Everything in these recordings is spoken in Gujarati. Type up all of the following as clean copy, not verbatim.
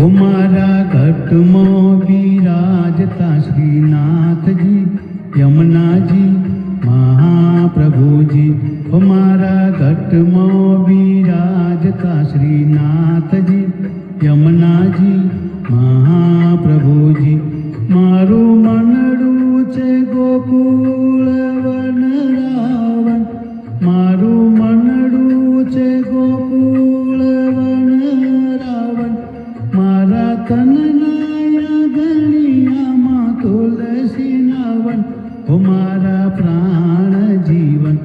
મારા ઘટમાં બિરાજતા શ્રીનાથજી યમુનાજી મહાપ્રભુજી. મારા ઘટમાં બિરાજતા શ્રીનાથજી યમુનાજી મહાપ્રભુજી. મારું મનડું છે ગોકુળ વનરાવન, મારું મનડું છે ગોકુળ વનરાવન. મારા તનના ગણિયામાં તુલસી નાવન. મારા પ્રાણ જીવન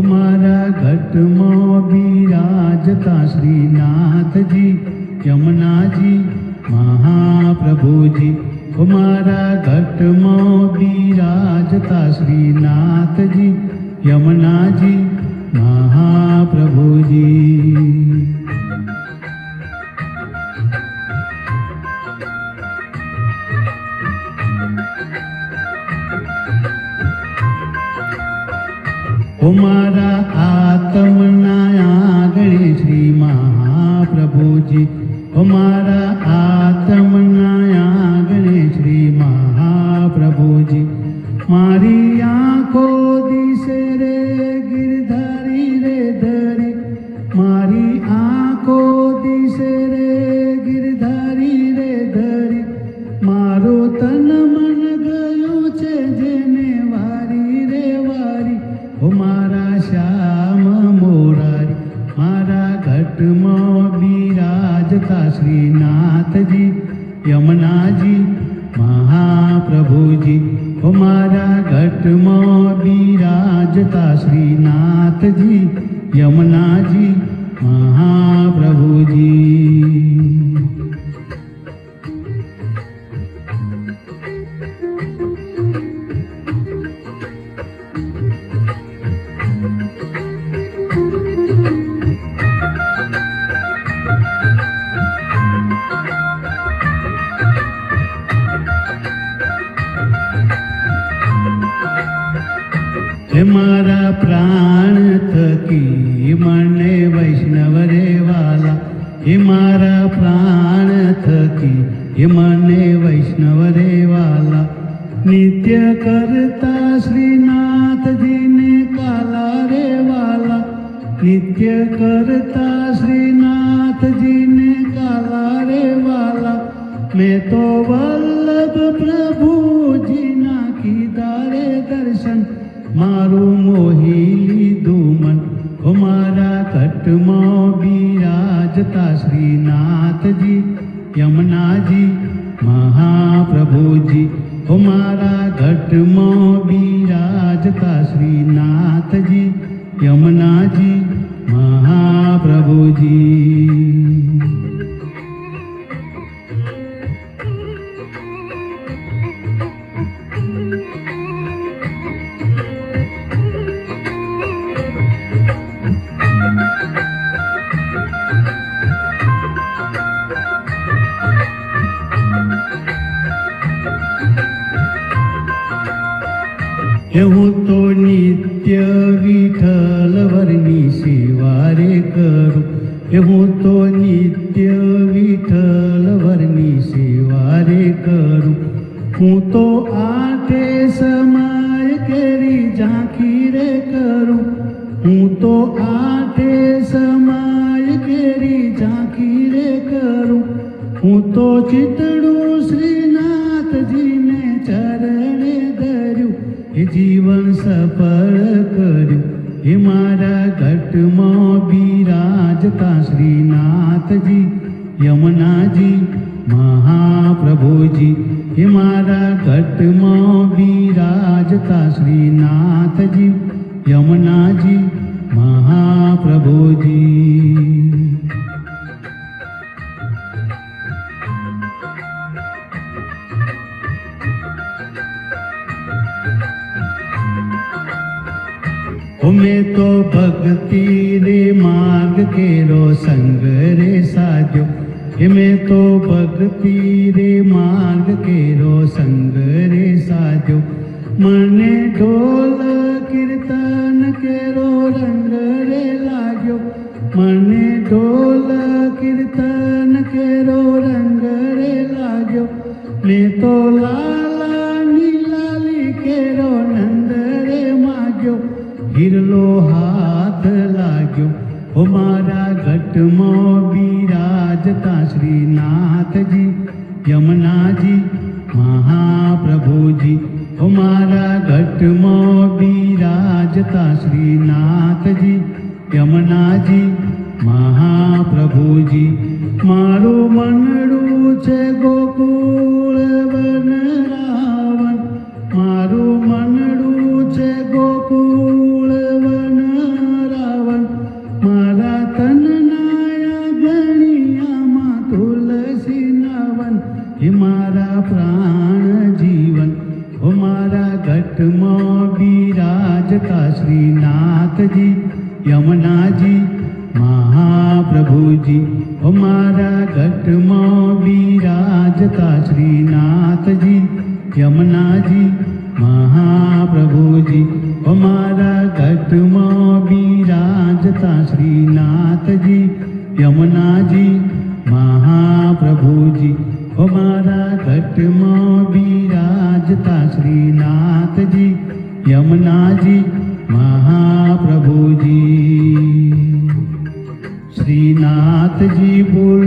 મારા ઘટમાં બિરાજતા શ્રીનાથજી યમુનાજી મહાપ્રભુજી. મારા ઘટમાં બિરાજતા શ્રીનાથજી યમુનાજી મહાપ્રભુજી. મારા આત્મના આંગણે શ્રી મહાપ્રભુજી. મારા આત્મના આંગણે શ્રી મહાપ્રભુજી. મારી આંખો દિશે રે ગિરધારી રે ધરી, મારી આંખો દિશે રે ગિરધારી રે ધરી. મારો તન મન ગયું છે જેને વારી રે વારી. મારા શ્યામ મોરારી. મારા ઘટમાં બિરાજતા શ્રીનાથજી યમુનાજી મહાપ્રભુજી. મારા ઘટમાં બિરાજતા શ્રીનાથજી યમુનાજી મહાપ્રભુજી. મારા પ્રાણ થકી મને વૈષ્ણવ રે વાલા. મારા પ્રાણ થકી મને વૈષ્ણવ રે વાલા. નિત્ય કરતા શ્રીનાથજીને કાલા રે વાલા. નિત્ય કરતા શ્રીનાથજીને કાલા રે વાલા. મેં તો વલ્લભ પ્રભુજીના કીધા રે દર્શન. મારું મોહી લીધું મન. મારા ઘટમાં બિરાજતા શ્રીનાથજી યમુનાજી મહાપ્રભુજી. મારા ઘટમાં બિરાજતા શ્રીનાથજી યમુનાજી મહાપ્રભુજી. હું તો નિત્ય વિઠ્ઠલ વરની સેવા રે કરું. હું તો નિત્ય વિઠ્ઠલ વરની સેવા રે કરું. હું તો આઠે સમય કેરી ઝાંખી રે કરું. હું તો આઠે સમય કેરી ઝાંખી રે કરું. હું તો ચિતડું શ્રીનાથજીને ચરણે ધર્યું. જીવન સફળ કર્યું. મારા ઘટમાં બિરાજતા શ્રીનાથજી યમુનાજી મહાપ્રભુજી. મારા ઘટમાં બિરાજતા શ્રીનાથજી યમુનાજી મહાપ્રભુજી. મેં તો ભક્તિ રે માર્ગ કેરો સંગ રે સાજો. મેં તો ભક્તિ રે માર્ગ કેરો સંગ રે સાજો. મને ઢોલ કીર્તન કેરો રંગ રે લાગ્યો. મને ઢોલ કીર્તન કેરો રંગ મેં તો લાલાની લાલી કેરો નંદ રે માગ્યો, હિરલો હાથ લાગ્યો. ઓ મારા ઘટમાં બિરાજતા શ્રીનાથજી યમુનાજી મહાપ્રભુજી. ઓ મારા ઘટમાં બિરાજતા શ્રીનાથજી યમુનાજી મહાપ્રભુજી. મારું મનડું છે ગોકુળ વનરાવન, મારું મનડું છે ગોકુળ વનરાવન. મારા તનનાયા ગણિયામાં તુલસી નવન, હે મારા પ્રાણ જીવન. ઓ મારા ઘટમાં બિરાજતા શ્રીનાથજી યમુનાજી મહાપ્રભુજી. ઓ મારા ઘટમાં બિરાજતા શ્રીનાથજી યમુનાજી મહાપ્રભુજી. ઓ મારા ઘટમાં બિરાજતા શ્રીનાથજી યમુનાજી મહાપ્રભુજી. ઓ મારા ઘટમાં બિરાજતા શ્રીનાથજી યમુનાજી મહાપ્રભુજી. શ્રીનાથજી બોલ